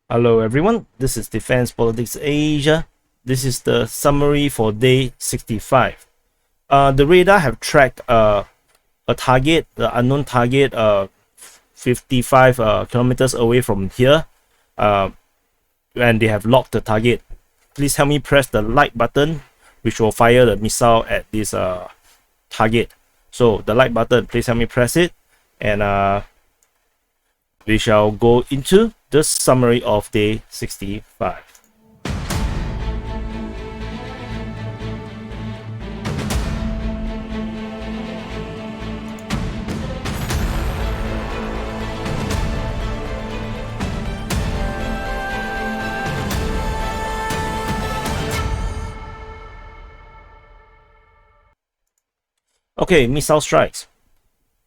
Hello everyone, this is Defense Politics Asia. This is the summary for day 65. The radar have tracked a target, the unknown target, 55 kilometers away from here, and they have locked the target. Please help me press the like button, which will fire the missile at this target. So the like button, please help me press it, and we shall go into the summary of day 65. Okay, missile strikes.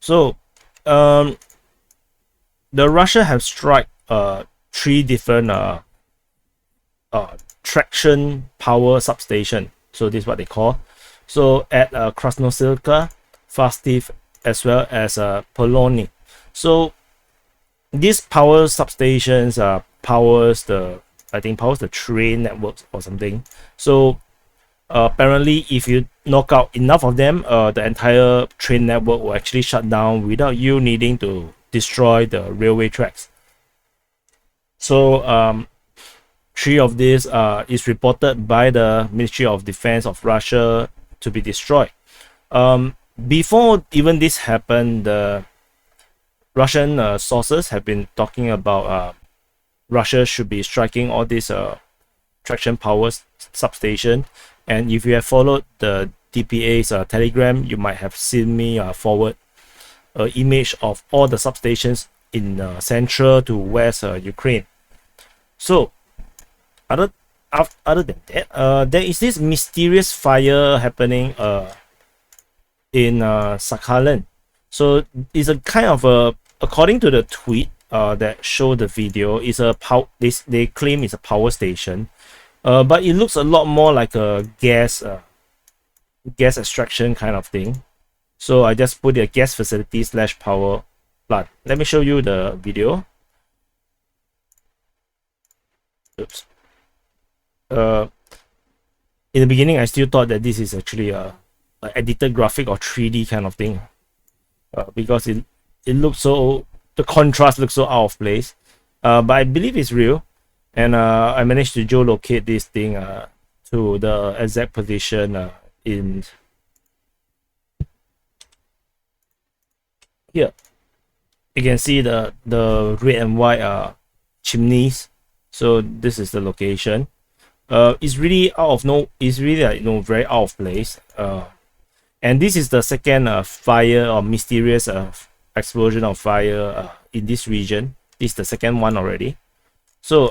So, the Russia have struck three different traction power substation. So this is what they call. So at Krasnosilka, Fastiv, as well as Polony. So these power substations powers the train networks or something. So apparently, if you knock out enough of them, the entire train network will actually shut down without you needing to destroy the railway tracks. So three of these is reported by the Ministry of Defense of Russia to be destroyed. Before even this happened, the Russian sources have been talking about Russia should be striking all these traction power substation. And if you have followed the DPA's telegram, you might have seen me forward an image of all the substations in central to west Ukraine. So other than that, there is this mysterious fire happening in Sakhalin. So it's a kind of a, according to the tweet that show the video, is a they claim it's a power station, but it looks a lot more like a gas extraction kind of thing. So I just put a gas facility / power plant. Let me show you the video. Oops. In the beginning, I still thought that this is actually a edited graphic or 3D kind of thing, because it looks so, the contrast looks so out of place. But I believe it's real, and I managed to geolocate this thing to the exact position in here. You can see the red and white chimneys. So this is the location. It's really very out of place. And this is the second fire or mysterious explosion of fire in this region. This is the second one already. So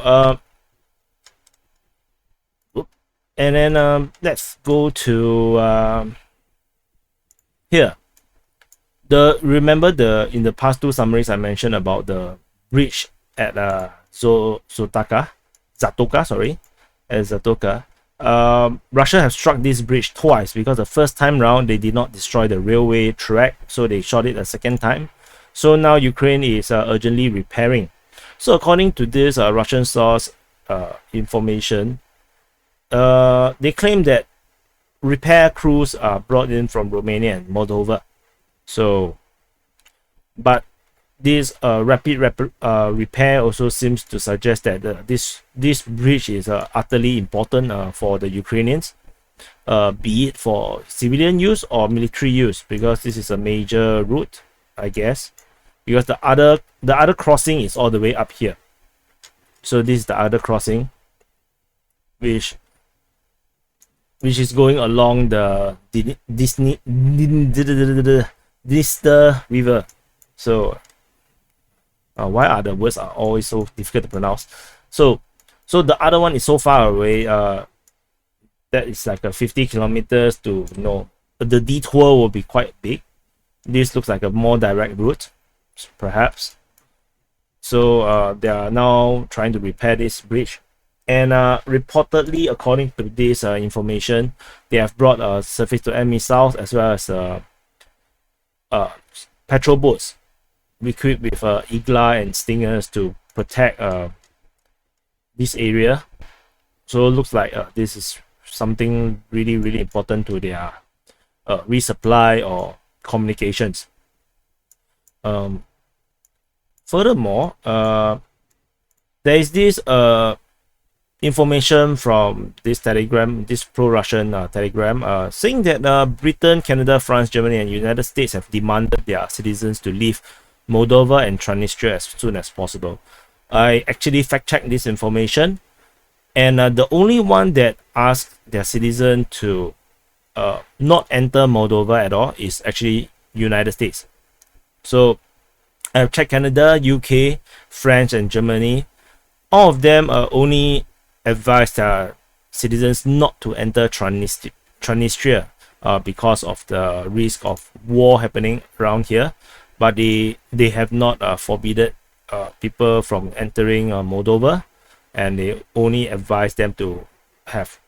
and then let's go to here. Remember in the past two summaries I mentioned about the bridge at Zatoka, at Zatoka. Russia have struck this bridge twice, because the first time round they did not destroy the railway track, so they shot it a second time. So now Ukraine is urgently repairing. So according to this Russian source information, they claim that repair crews are brought in from Romania and Moldova. So, but this rapid repair also seems to suggest that this bridge is utterly important for the Ukrainians, be it for civilian use or military use, because this is a major route, I guess, because the other crossing is all the way up here. So this is the other crossing, which is going along the Dniester River. So why are the words are always so difficult to pronounce? So the other one is so far away, that is like a 50 kilometers to, the detour will be quite big. This looks like a more direct route, perhaps. So they are now trying to repair this bridge, and reportedly, according to this information, they have brought surface-to-air missiles as well as patrol boats equipped with Igla and Stingers to protect this area. So it looks like this is something really important to their resupply or communications. Furthermore, there is this information from this telegram, this pro-Russian telegram, saying that Britain, Canada, France, Germany, and United States have demanded their citizens to leave Moldova and Transnistria as soon as possible. I actually fact-checked this information, and the only one that asked their citizen to not enter Moldova at all is actually United States. So I've checked Canada, UK, France, and Germany. All of them only advised their citizens not to enter Transnistria because of the risk of war happening around here, but they have not forbidden people from entering Moldova, and they only advise them to have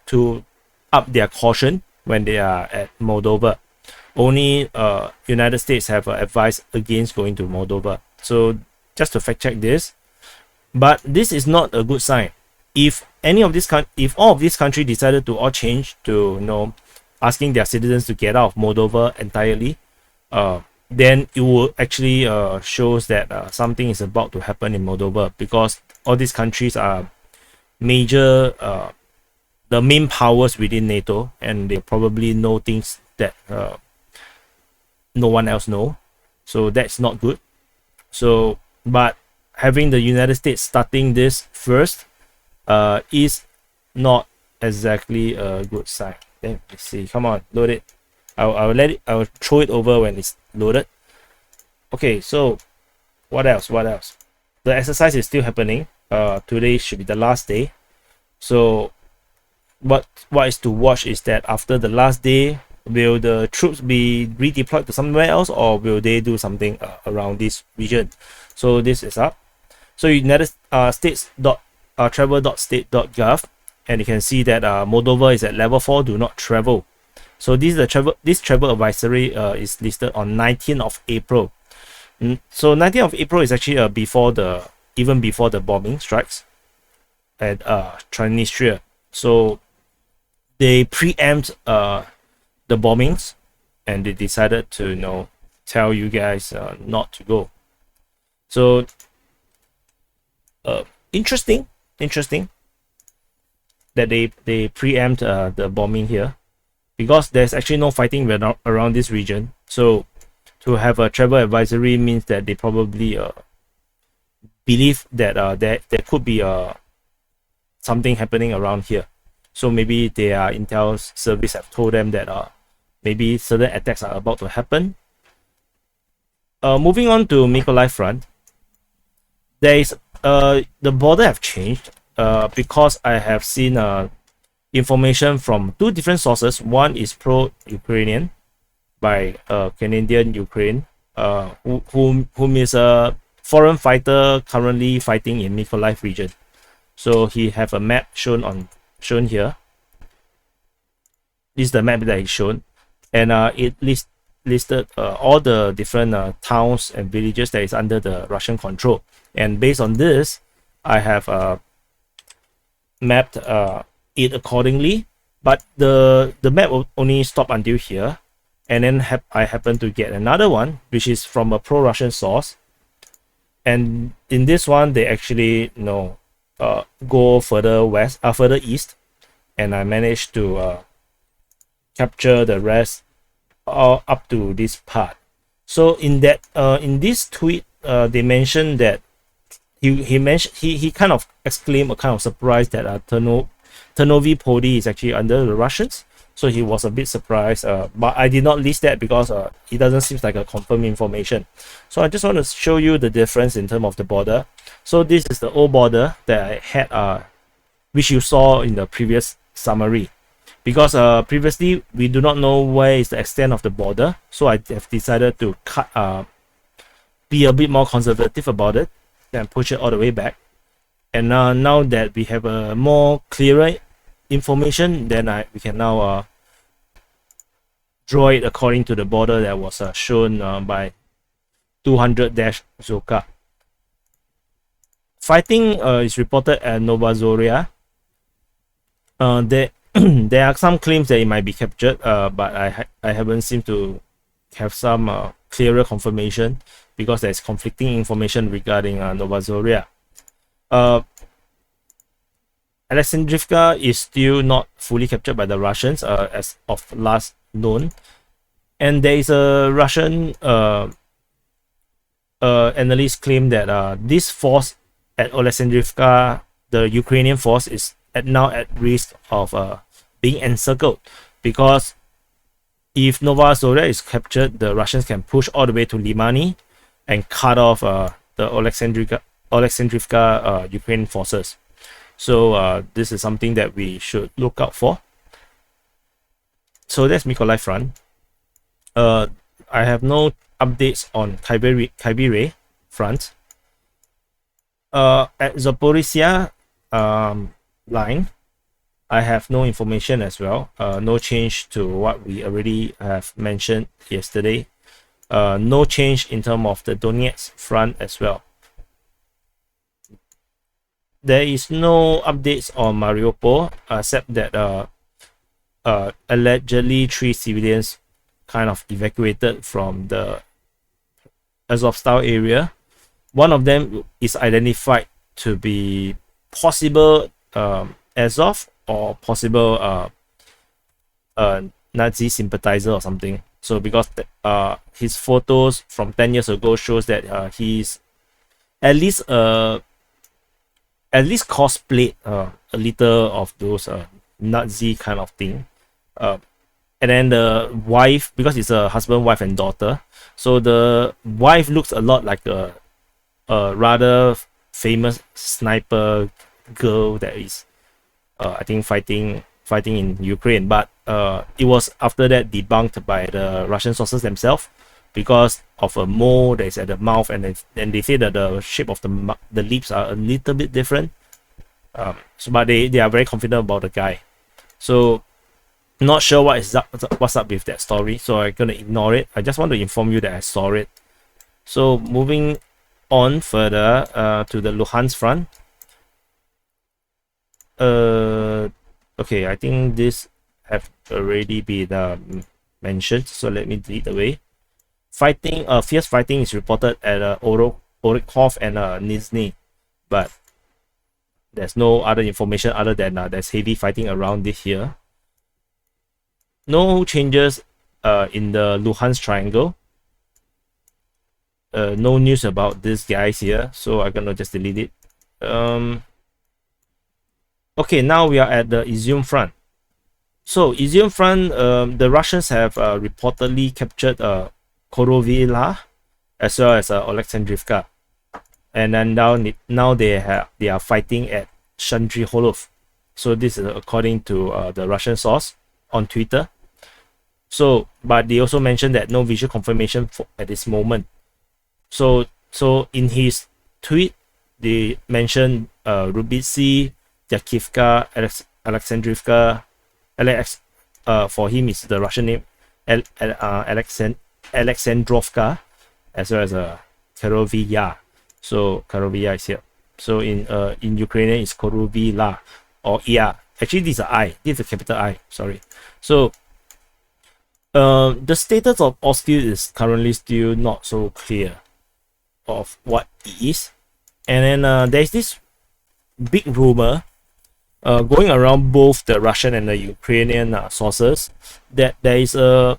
to up their caution when they are at Moldova. Only United States have advised against going to Moldova. So just to fact check this, but this is not a good sign. If any of this if all of these countries decided to all change to asking their citizens to get out of Moldova entirely, then it will actually shows that something is about to happen in Moldova, because all these countries are major the main powers within NATO, and they probably know things that no one else know. So that's not good. So but having the United States starting this first is not exactly a good sign. Let's see. Come on, load it. I'll throw it over when it's loaded. Okay, so what else? The exercise is still happening. Today should be the last day. So what is to watch is that after the last day, will the troops be redeployed to somewhere else, or will they do something around this region? So this is up. So United States travel.state.gov, and you can see that Moldova is at level 4, do not travel. So this travel advisory is listed on 19th of April. So 19th of April is actually even before the bombing strikes at Transnistria. So they preempt the bombings, and they decided to tell you guys not to go. So interesting that they preempt the bombing here, because there's actually no fighting around this region. So to have a travel advisory means that they probably believe that there could be something happening around here. So maybe their intel service have told them that maybe certain attacks are about to happen. Moving on to Mykolaiv Front, there is the border have changed because I have seen information from two different sources. One is pro-Ukrainian by Canadian Ukraine, whom is a foreign fighter currently fighting in Mykolaiv region. So he have a map shown here. This is the map that is shown, and it listed all the different towns and villages that is under the Russian control. And based on this, I have mapped it accordingly. But the map will only stop until here, and then I happen to get another one which is from a pro-Russian source. And in this one, they actually go further east, and I managed to capture the rest up to this part. So in this tweet, they mentioned that he kind of exclaimed a kind of surprise that Ternovi Poli is actually under the Russians. So he was a bit surprised, but I did not list that because it doesn't seem like a confirmed information. So I just want to show you the difference in terms of the border. So this is the old border that I had, which you saw in the previous summary. Because previously we do not know where is the extent of the border, so I have decided to be a bit more conservative about it and push it all the way back. And now that we have a more clearer information, then we can now draw it according to the border that was shown by 200-Zatoka. Fighting is reported at Novozhoria. There there are some claims that it might be captured, but I haven't seemed to have some clearer confirmation because there's conflicting information regarding Novozhoria. Alexandrivka is still not fully captured by the Russians as of last known, and there is a Russian analyst claim that this force at Alexandrivka, the Ukrainian force, is now at risk of being encircled, because if Novozhoria is captured, the Russians can push all the way to Limani and cut off the Alexandrivka Ukrainian forces. So this is something that we should look out for. So that's Mykolaiv Front. I have no updates on Kryvyi Rih Front. At Zaporizhzhia Line, I have no information as well. No change to what we already have mentioned yesterday. No change in terms of the Donetsk Front as well. There is no updates on Mariupol, except that allegedly 3 civilians kind of evacuated from the Azovstal area. One of them is identified to be possible Azov or possible Nazi sympathizer or something. So because his photos from 10 years ago shows that he's at least cosplayed a little of those Nazi kind of thing. And then the wife, because it's a husband, wife, and daughter, so the wife looks a lot like a rather famous sniper girl that is, I think, fighting in Ukraine. But it was after that debunked by the Russian sources themselves because of a mole that is at the mouth, and then they say that the shape of the lips are a little bit different. But they are very confident about the guy. So not sure what's up with that story, so I'm gonna ignore it. I just want to inform you that I saw it. So moving on further to the Luhansk Front. Okay, I think this have already been mentioned, so let me delete away. Fierce fighting is reported at Orykhov and Nizhny, but there's no other information other than there's heavy fighting around this here. No changes in the Luhansk Triangle. No news about these guys here, so I'm gonna just delete it. Okay, now we are at the Izyum Front. So Izyum Front, the Russians have reportedly captured Kryvyi Rih as well as Alexandrivka, and then now they are fighting at Shandriholov. So this is according to the Russian source on Twitter. So, but they also mentioned that no visual confirmation at this moment. So in his tweet, they mentioned Rubitsy, Yakivka, Alexandrivka. For him is the Russian name Alexandrovka, as well as Kryvyi Rih. So Kryvyi Rih is here. So in Ukrainian it's Kryvyi Rih or Ia. Actually this is an I. This is a capital I. Sorry. So the status of Oskil is currently still not so clear of what it is. And then there's this big rumor going around both the Russian and the Ukrainian sources that there is a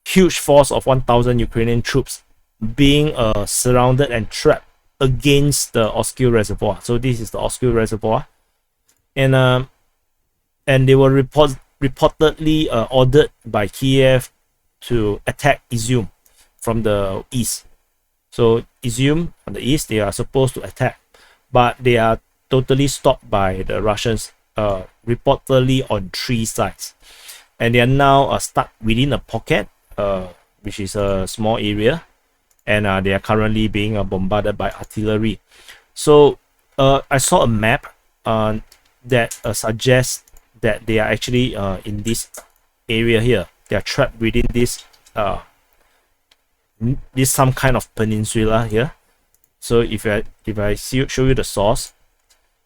huge force of 1,000 Ukrainian troops being surrounded and trapped against the Oskil Reservoir. So this is the Oskil Reservoir, and they were reportedly ordered by Kiev to attack Izyum from the east. So Izyum on the east, they are supposed to attack, but they are totally stopped by the Russians, reportedly on 3 sides, and they are now stuck within a pocket, which is a small area, and they are currently being bombarded by artillery. So I saw a map that suggests that they are actually in this area here. They are trapped within this some kind of peninsula here, So if I show you the source,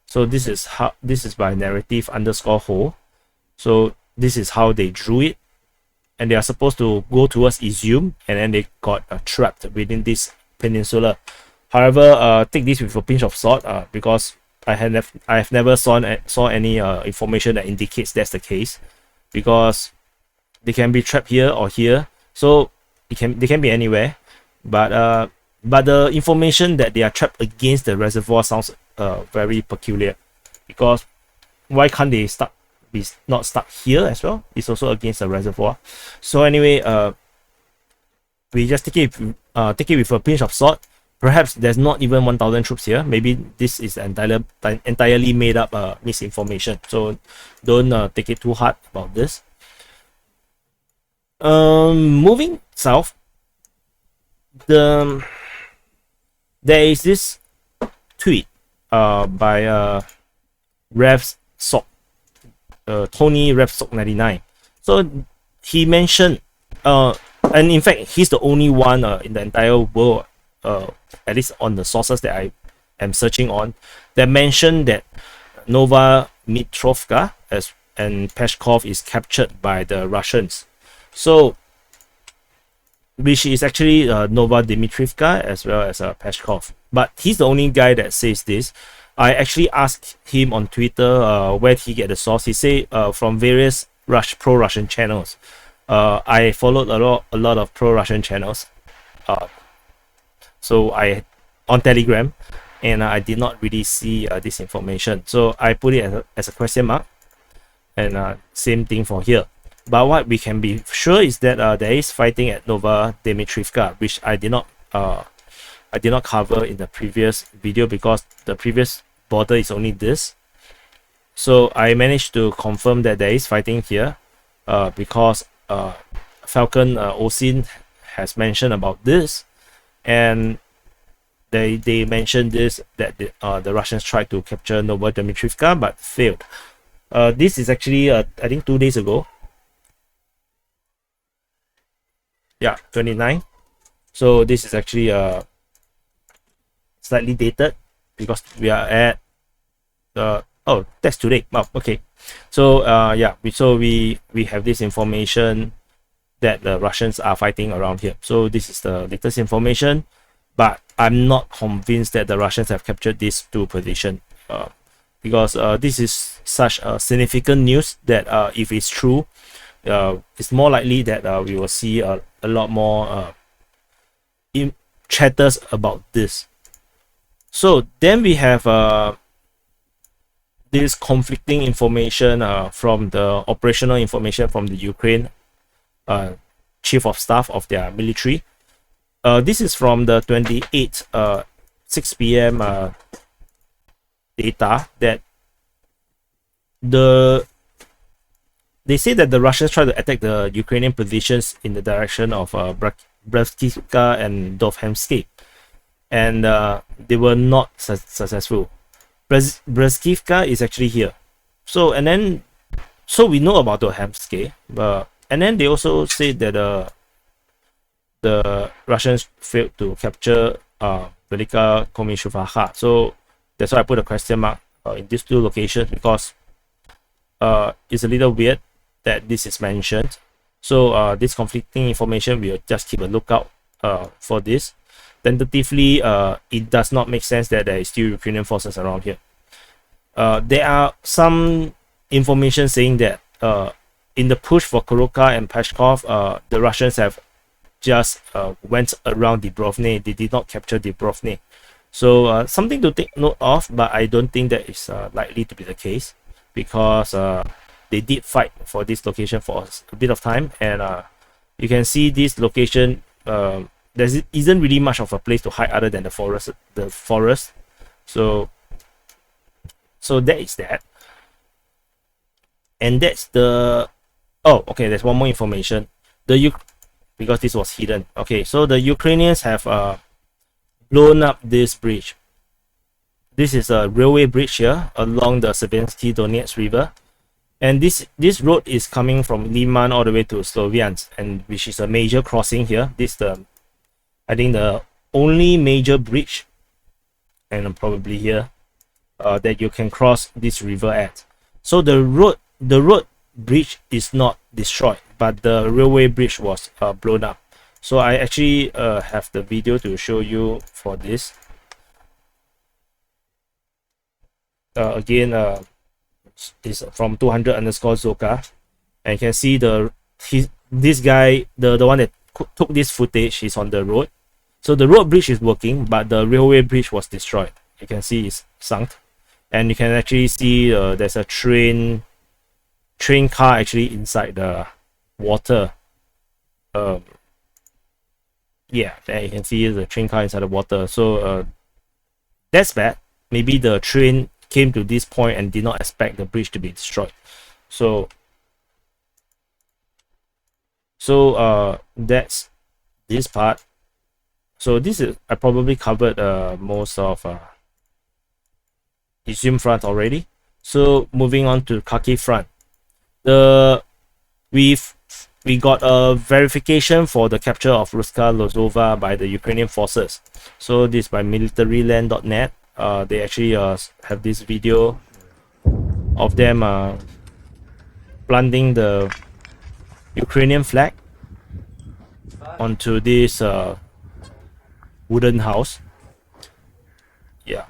so this is by narrative_whole. So this is how they drew it, and they are supposed to go towards Izyum, and then they got trapped within this peninsula. However, take this with a pinch of salt, because I have never saw any information that indicates that's the case, because they can be trapped here or here, so they can be anywhere. But the information that they are trapped against the reservoir sounds very peculiar, because why can't they be not stuck here as well? It's also against the reservoir. So anyway, we just take it with a pinch of salt. Perhaps there's not even 1,000 troops here. Maybe this is entirely made up misinformation. So don't take it too hard about this. Moving south, there is this tweet by RevSoc, Tony RevSoc99. So he mentioned, and in fact he's the only one in the entire world, at least on the sources that I am searching on, that mentioned that Novomitrovka and Peskov is captured by the Russians. So, which is actually Novodimitrivka as well as Peskov. But he's the only guy that says this. I actually asked him on Twitter where he get the source. He say from various pro-Russian channels. I followed a lot of pro-Russian channels. So I on Telegram, and I did not really see this information. So I put it as a question mark, and same thing for here. But what we can be sure is that there is fighting at Novodimitrivka, which I did not cover in the previous video, because the previous border is only this. So I managed to confirm that there is fighting here, because Falcon Osin has mentioned about this, and they mentioned this, that the Russians tried to capture Novodimitrivka but failed. This is actually I think 2 days ago. Yeah, 29. So this is actually slightly dated, because we are at oh, that's today. Oh, okay. So yeah, we have this information that the Russians are fighting around here. So this is the latest information, but I'm not convinced that the Russians have captured these two positions, because this is such a significant news that if it's true, it's more likely that we will see a lot more chatters about this. So then we have this conflicting information from the operational information from the Ukraine chief of staff of their military. This is from the 28th 6 p.m. Data, that they say that the Russians try to attack the Ukrainian positions in the direction of Brzezinska and Dovhemsky, and they were not successful. Brzezinska is actually here. So we know about Dovhemsky, and then they also say that the Russians failed to capture Velika Komishuvaha. So that's why I put a question mark in these two locations, because it's a little weird that this is mentioned. So this conflicting information, we'll just keep a lookout for this. Tentatively, it does not make sense that there is still Ukrainian forces around here. There are some information saying that in the push for Kuroka and Peskov, the Russians have just went around Dubrovnik. They did not capture Dubrovnik. So something to take note of, but I don't think that is likely to be the case, because they did fight for this location for a bit of time, and you can see this location, there isn't really much of a place to hide other than the forest. So that is that. And that's the okay, there's one more information. Because this was hidden. Okay, so the Ukrainians have blown up this bridge. This is a railway bridge here along the Savinsky Donetsk River, and this road is coming from Liman all the way to Sloviansk, and which is a major crossing here. This I think the only major bridge and probably here, that you can cross this river at. So the road bridge is not destroyed, but the railway bridge was blown up. So I actually have the video to show you for this. Again, is from 200_Zoka, and you can see this guy, the one that took this footage, is on the road. So the road bridge is working, but the railway bridge was destroyed. You can see it's sunk, and you can actually see there's a train car actually inside the water. Yeah, there you can see the train car inside the water. So that's bad. Maybe the train came to this point and did not expect the bridge to be destroyed. So that's this part. So this is, I probably covered most of Izyum Front already. So moving on to Kharkiv Front. We got a verification for the capture of Ruska Lozova by the Ukrainian forces. So this by militaryland.net. They actually have this video of them planting the Ukrainian flag onto this wooden house. Yeah,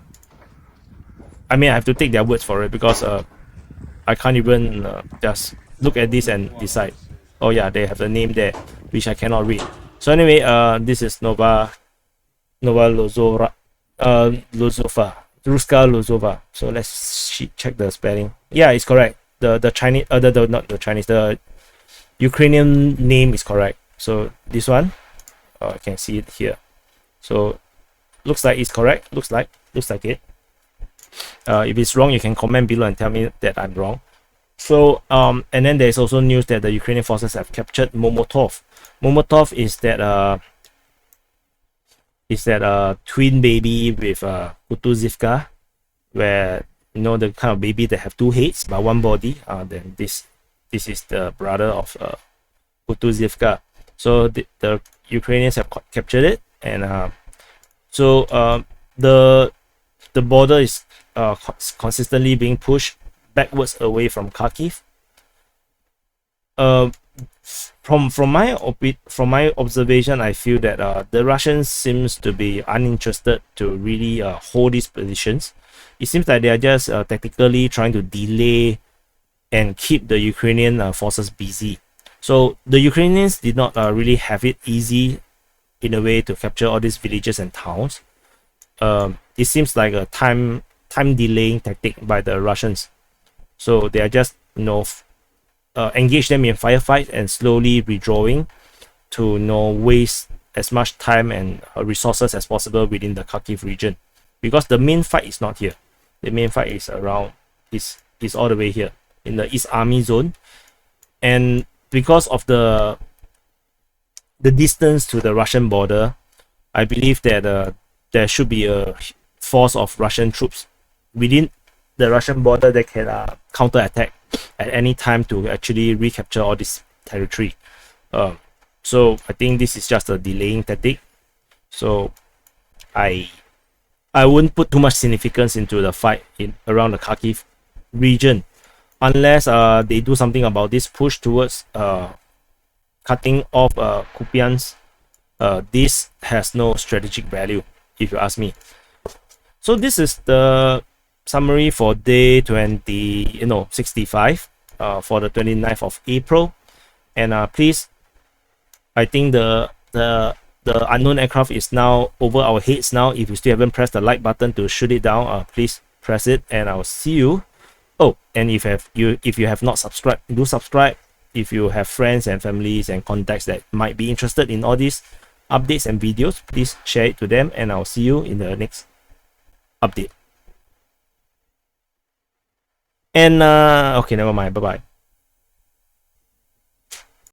I mean, I have to take their words for it, because I can't even just look at this and decide. Oh yeah, they have the name there, which I cannot read. So anyway, this is Nova Lozova, Ruska Lozova. So let's check the spelling. Yeah, it's correct. The Chinese, not the Chinese, the Ukrainian name is correct. So this one, I can see it here. So looks like it's correct. Looks like it. If it's wrong, you can comment below and tell me that I'm wrong. So and then there's also news that the Ukrainian forces have captured Momotov. Momotov is that twin baby with Kutuzivka, where, you know, the kind of baby that have two heads but one body. Then this is the brother of Kutuzivka. So the Ukrainians have captured it, and so the border is consistently being pushed backwards away from Kharkiv. From my observation, I feel that the Russians seems to be uninterested to really hold these positions. It seems like they are just tactically trying to delay and keep the Ukrainian forces busy. So the Ukrainians did not really have it easy in a way to capture all these villages and towns. It seems like a time delaying tactic by the Russians. So they are just, you know, engage them in firefight and slowly withdrawing to, you know, waste as much time and resources as possible within the Kharkiv region, because the main fight is not here. The main fight is around is all the way here in the East Army zone, and because of the distance to the Russian border, I believe that there should be a force of Russian troops within the Russian border that can counterattack at any time to actually recapture all this territory. So I think this is just a delaying tactic. So I wouldn't put too much significance into the fight around the Kharkiv region, unless they do something about this push towards cutting off Kupiansk. This has no strategic value, if you ask me. So this is the summary for day 65 for the 29th of April. And please, I think the unknown aircraft is now over our heads now. If you still haven't pressed the like button to shoot it down, please press it, and I'll see you. Oh, and if you have not subscribed, do subscribe. If you have friends and families and contacts that might be interested in all these updates and videos, please share it to them, and I'll see you in the next update. And okay, never mind. Bye bye.